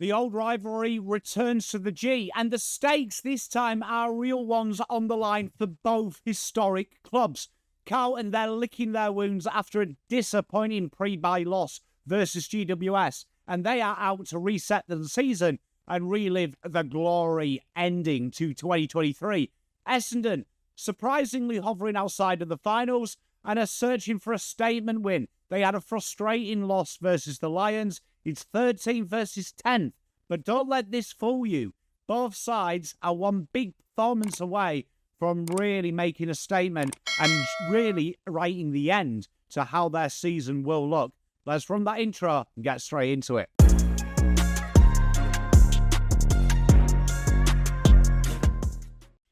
The old rivalry returns to the G, and the stakes this time are real ones on the line for both historic clubs. Carlton, they're licking their wounds after a disappointing pre-bye loss versus GWS, and they are out to reset the season and relive the glory ending to 2023. Essendon, surprisingly hovering outside of the finals and are searching for a statement win. They had a frustrating loss versus the Lions. It's 13th versus 10th. But don't let this fool you. Both sides are one big performance away from really making a statement and really writing the end to how their season will look. Let's run that intro and get straight into it.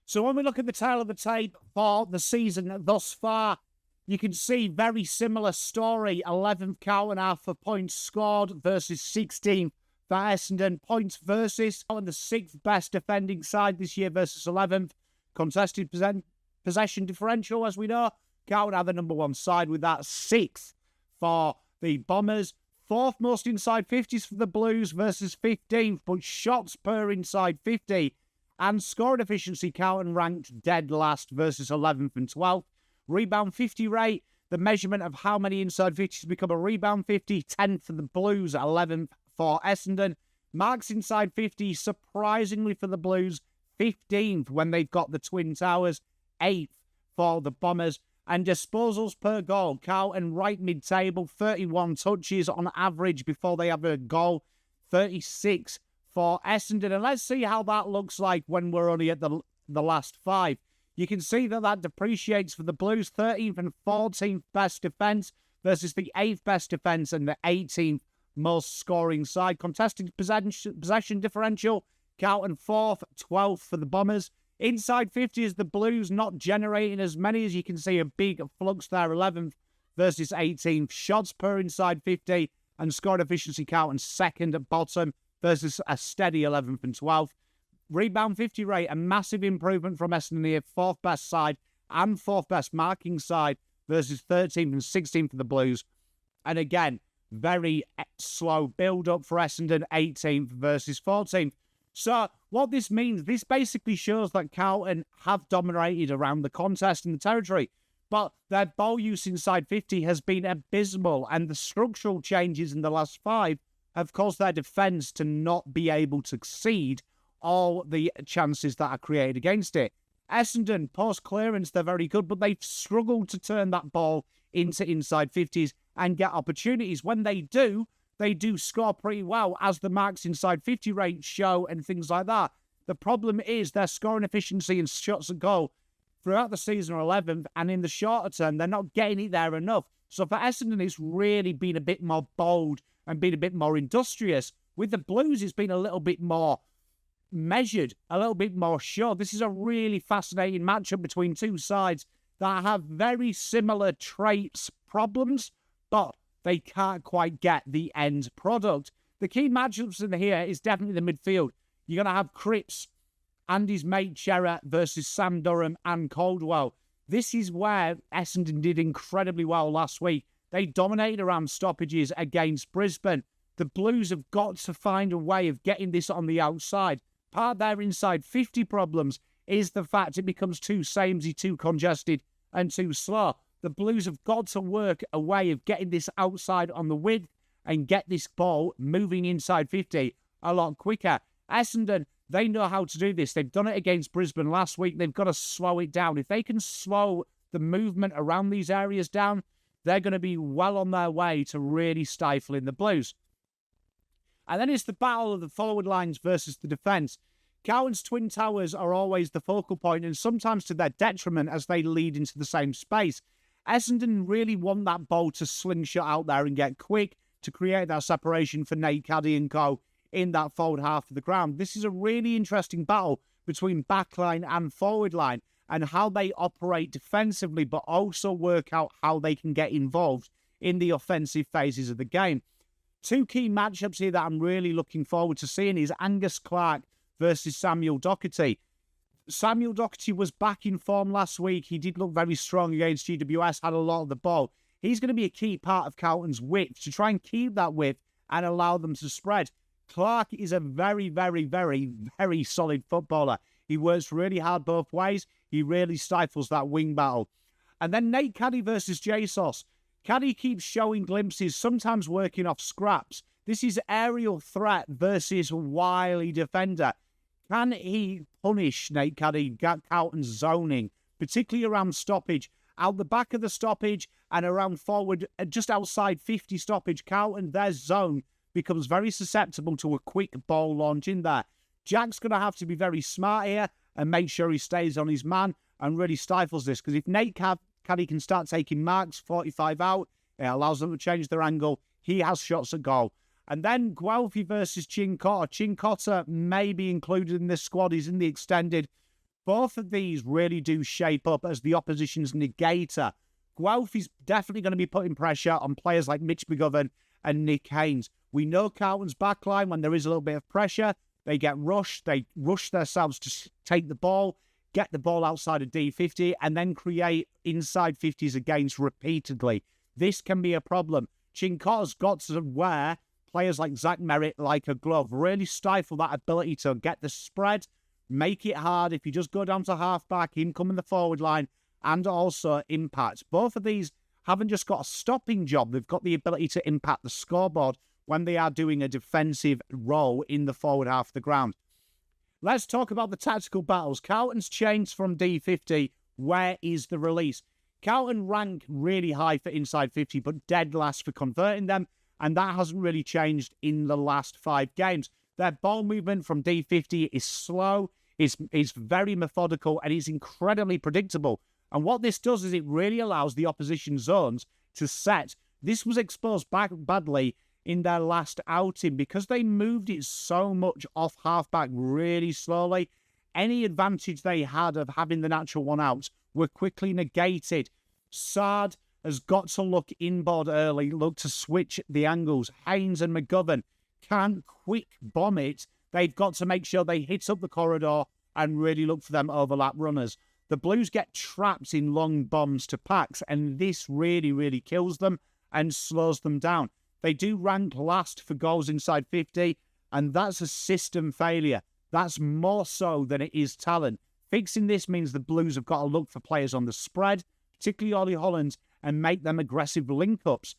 So when we look at the tail of the tape for the season thus far, you can see very similar story. 11th Carlton after points scored versus 16th for Essendon. Points versus and the 6th best defending side this year versus 11th. Contested possession differential, as we know. Carlton are the number one side with that 6th for the Bombers. 4th most inside 50s for the Blues versus 15th, but shots per inside 50. And scoring efficiency, Carlton ranked dead last versus 11th and 12th. Rebound 50 rate, the measurement of how many inside 50s become a rebound 50, 10th for the Blues, 11th for Essendon. Marks inside 50, surprisingly for the Blues, 15th when they've got the Twin Towers, 8th for the Bombers. And disposals per goal, Carlton right mid-table, 31 touches on average before they have a goal, 36 for Essendon. And let's see how that looks like when we're only at the last 5. You can see that depreciates for the Blues, 13th and 14th best defence versus the 8th best defence and the 18th most scoring side. Contested possession differential, Carlton 4th, 12th for the Bombers. Inside 50 is the Blues, not generating as many as you can see, a big flux there, 11th versus 18th. Shots per inside 50 and scored efficiency, Carlton 2nd at bottom versus a steady 11th and 12th. Rebound 50 rate, a massive improvement from Essendon here, 4th best side and 4th best marking side versus 13th and 16th for the Blues. And again, very slow build-up for Essendon, 18th versus 14th. So what this means, this basically shows that Carlton have dominated around the contest in the territory, but their ball use inside 50 has been abysmal, and the structural changes in the last 5 have caused their defence to not be able to exceed all the chances that are created against it. Essendon, post-clearance, they're very good, but they've struggled to turn that ball into inside 50s and get opportunities. When they do score pretty well, as the marks inside 50 rate show and things like that. The problem is their scoring efficiency and shots at goal throughout the season are 11th, and in the shorter term, they're not getting it there enough. So for Essendon, it's really been a bit more bold and been a bit more industrious. With the Blues, it's been a little bit more measured, a little bit more sure. This is a really fascinating matchup between two sides that have very similar traits, problems, but they can't quite get the end product. The key matchups in here is definitely the midfield. You're going to have Cripps and his mate Chera versus Sam Durham and Caldwell. This is where Essendon did incredibly well last week. They dominated around stoppages against Brisbane. The Blues have got to find a way of getting this on the outside. Part of their inside 50 problems is the fact it becomes too samey, too congested, and too slow. The Blues have got to work a way of getting this outside on the width and get this ball moving inside 50 a lot quicker. Essendon, they know how to do this. They've done it against Brisbane last week. They've got to slow it down. If they can slow the movement around these areas down, they're going to be well on their way to really stifling the Blues. And then it's the battle of the forward lines versus the defence. Carlton's Twin Towers are always the focal point, and sometimes to their detriment as they lead into the same space. Essendon really want that ball to slingshot out there and get quick to create that separation for Nate Caddy and co in that forward half of the ground. This is a really interesting battle between backline and forward line and how they operate defensively, but also work out how they can get involved in the offensive phases of the game. Two key matchups here that I'm really looking forward to seeing is Angus Clark versus Samuel Doherty. Samuel Doherty was back in form last week. He did look very strong against GWS, had a lot of the ball. He's going to be a key part of Carlton's width to try and keep that width and allow them to spread. Clark is a very, very, very, very solid footballer. He works really hard both ways. He really stifles that wing battle. And then Nate Caddy versus Jesus. Caddy keeps showing glimpses, sometimes working off scraps. This is aerial threat versus wily defender. Can he punish Nate Caddy, Carlton's zoning, particularly around stoppage? Out the back of the stoppage and around forward, just outside 50 stoppage, Carlton, their zone becomes very susceptible to a quick ball launch in there. Jack's going to have to be very smart here and make sure he stays on his man and really stifles this. Because if Nate Caddy can start taking marks 45 out, it allows them to change their angle. He has shots at goal. And then Guelphy versus Chincotta. Chincotta may be included in this squad. He's in the extended. Both of these really do shape up as the opposition's negator. Guelphy's definitely going to be putting pressure on players like Mitch McGovern and Nick Haynes. We know Carlton's backline, when there is a little bit of pressure, they get rushed. They rush themselves to take the ball, get the ball outside of D50, and then create inside 50s against repeatedly. This can be a problem. Chincotta's got to wear players like Zach Merritt like a glove, really stifle that ability to get the spread, make it hard. If you just go down to half-back, him come in the forward line, and also impact. Both of these haven't just got a stopping job. They've got the ability to impact the scoreboard when they are doing a defensive role in the forward half of the ground. Let's talk about the tactical battles. Carlton's changed from D50. Where is the release? Carlton rank really high for inside 50, but dead last for converting them, and that hasn't really changed in the last 5 games. Their ball movement from D50 is slow, is very methodical, and is incredibly predictable. And what this does is it really allows the opposition zones to set. This was exposed back badly in their last outing because they moved it so much off halfback really slowly. Any advantage they had of having the natural one out were quickly negated. Sard has got to look inboard early, look to switch the angles. Haynes and McGovern can't quick bomb it. They've got to make sure they hit up the corridor and really look for them overlap runners. The Blues get trapped in long bombs to packs, and this really, really kills them and slows them down. They do rank last for goals inside 50, and that's a system failure. That's more so than it is talent. Fixing this means the Blues have got to look for players on the spread, particularly Ollie Hollands, and make them aggressive link-ups.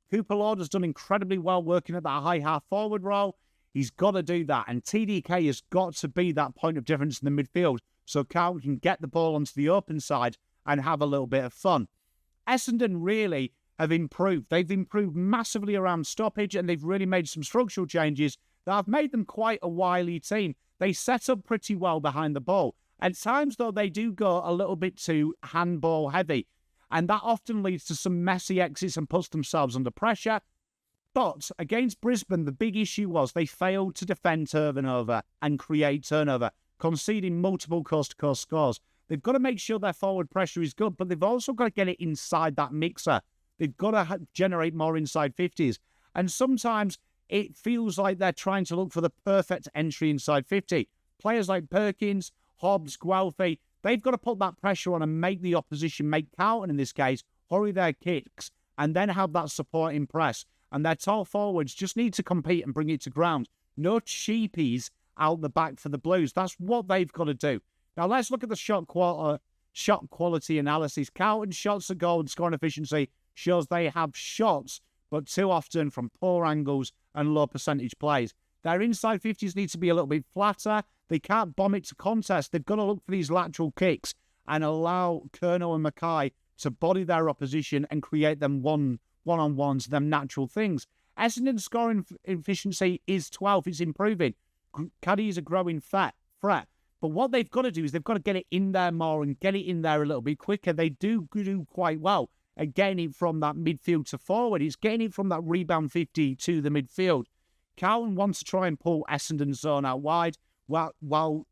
Cooper Lord has done incredibly well working at that high half-forward role. He's got to do that, and TDK has got to be that point of difference in the midfield so Carlton can get the ball onto the open side and have a little bit of fun. Essendon really have improved. They've improved massively around stoppage, and they've really made some structural changes that have made them quite a wily team. They set up pretty well behind the ball. At times, though, they do go a little bit too handball heavy, and that often leads to some messy exits and puts themselves under pressure. But against Brisbane, the big issue was they failed to defend turnover and create turnover, conceding multiple coast-to-coast scores. They've got to make sure their forward pressure is good, but they've also got to get it inside that mixer. They've got to generate more inside 50s. And sometimes it feels like they're trying to look for the perfect entry inside 50. Players like Perkins, Hobbs, Guelphy, they've got to put that pressure on and make the opposition, make Carlton in this case, hurry their kicks and then have that supporting press. And their tall forwards just need to compete and bring it to ground. No cheapies out the back for the Blues. That's what they've got to do. Now let's look at the shot quality analysis. Carlton's shots at goal and scoring efficiency shows they have shots, but too often from poor angles and low percentage plays. Their inside 50s need to be a little bit flatter. They can't bomb it to contest. They've got to look for these lateral kicks and allow Kerno and Mackay to body their opposition and create them one-on-ones, them natural things. Essendon's scoring efficiency is 12. It's improving. Caddy is a growing threat. But what they've got to do is they've got to get it in there more and get it in there a little bit quicker. They do quite well at getting it from that midfield to forward. It's getting it from that rebound 50 to the midfield. Carlton wants to try and pull Essendon's zone out wide, while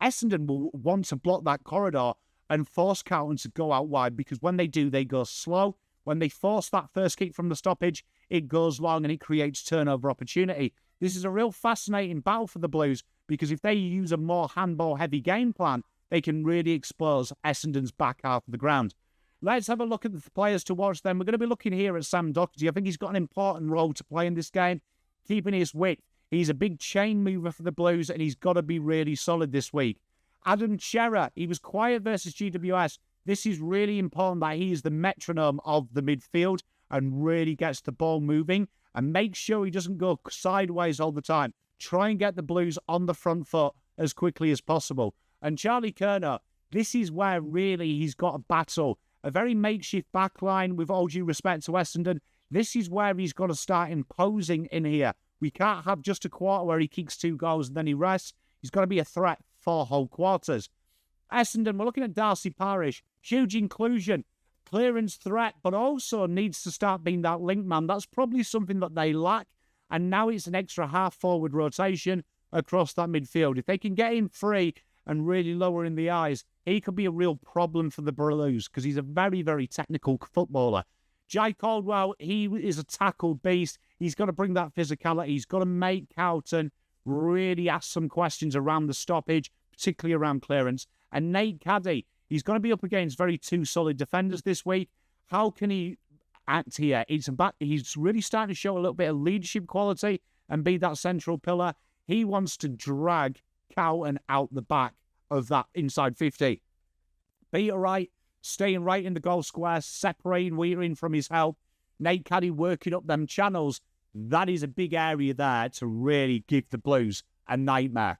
Essendon will want to block that corridor and force Carlton to go out wide, because when they do, they go slow. When they force that first kick from the stoppage, it goes long and it creates turnover opportunity. This is a real fascinating battle for the Blues, because if they use a more handball-heavy game plan, they can really expose Essendon's back half of the ground. Let's have a look at the players to watch then. We're going to be looking here at Sam Doherty. I think he's got an important role to play in this game, keeping his width. He's a big chain mover for the Blues, and he's got to be really solid this week. Adam Chera, he was quiet versus GWS. This is really important that he is the metronome of the midfield and really gets the ball moving and make sure he doesn't go sideways all the time. Try and get the Blues on the front foot as quickly as possible. And Charlie Curnow, this is where really he's got a battle. A very makeshift backline with all due respect to Essendon. This is where he's got to start imposing in here. We can't have just a quarter where he kicks 2 goals and then he rests. He's got to be a threat 4 whole quarters. Essendon, we're looking at Darcy Parish. Huge inclusion, clearance threat, but also needs to start being that link man. That's probably something that they lack. And now it's an extra half-forward rotation across that midfield. If they can get him free and really lower in the eyes, he could be a real problem for the Blues because he's a very, very technical footballer. Jai Caldwell, he is a tackle beast. He's got to bring that physicality. He's got to make Carlton really ask some questions around the stoppage, particularly around clearance. And Nate Caddy, he's going to be up against very 2 solid defenders this week. How can he act here? He's really starting to show a little bit of leadership quality and be that central pillar. He wants to drag Carlton out the back of that inside 50. Peter Wright, staying right in the goal square, separating Wheating from his help. Nate Caddy working up them channels. That is a big area there to really give the Blues a nightmare.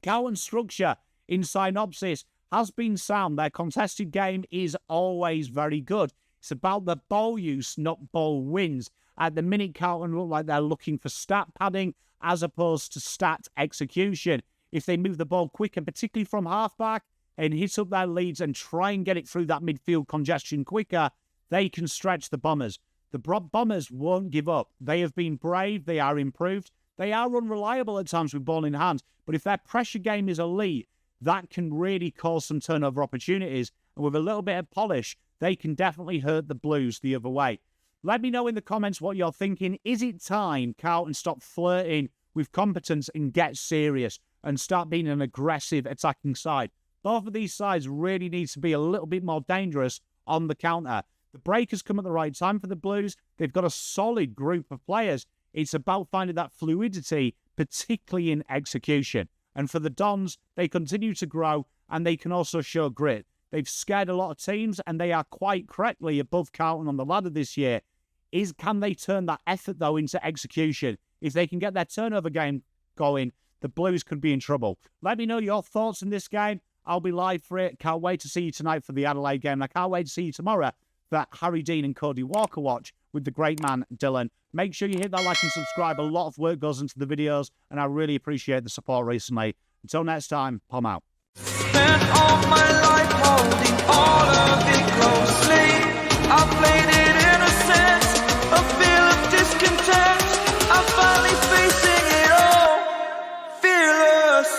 Carlton's structure in synopsis has been sound. Their contested game is always very good. It's about the ball use, not ball wins. At the minute, Carlton look like they're looking for stat padding as opposed to stat execution. If they move the ball quicker, particularly from halfback, and hit up their leads and try and get it through that midfield congestion quicker, they can stretch the Bombers. The Bombers won't give up. They have been brave. They are improved. They are unreliable at times with ball in hand. But if their pressure game is elite, that can really cause some turnover opportunities. And with a little bit of polish, they can definitely hurt the Blues the other way. Let me know in the comments what you're thinking. Is it time Carlton stop flirting with competence and get serious and start being an aggressive attacking side? Both of these sides really need to be a little bit more dangerous on the counter. The break has come at the right time for the Blues. They've got a solid group of players. It's about finding that fluidity, particularly in execution. And for the Dons, they continue to grow and they can also show grit. They've scared a lot of teams and they are quite correctly above Carlton on the ladder this year. Can they turn that effort, though, into execution? If they can get their turnover game going, the Blues could be in trouble. Let me know your thoughts in this game. I'll be live for it. Can't wait to see you tonight for the Adelaide game. I can't wait to see you tomorrow for Harry Dean and Cody Walker watch with the great man, Dylan. Make sure you hit that like and subscribe. A lot of work goes into the videos, and I really appreciate the support recently. Until next time, Pom out. Spent all my life holding all of it closely. I played it innocent, a feel of discontent. I'm finally facing it all, fearless.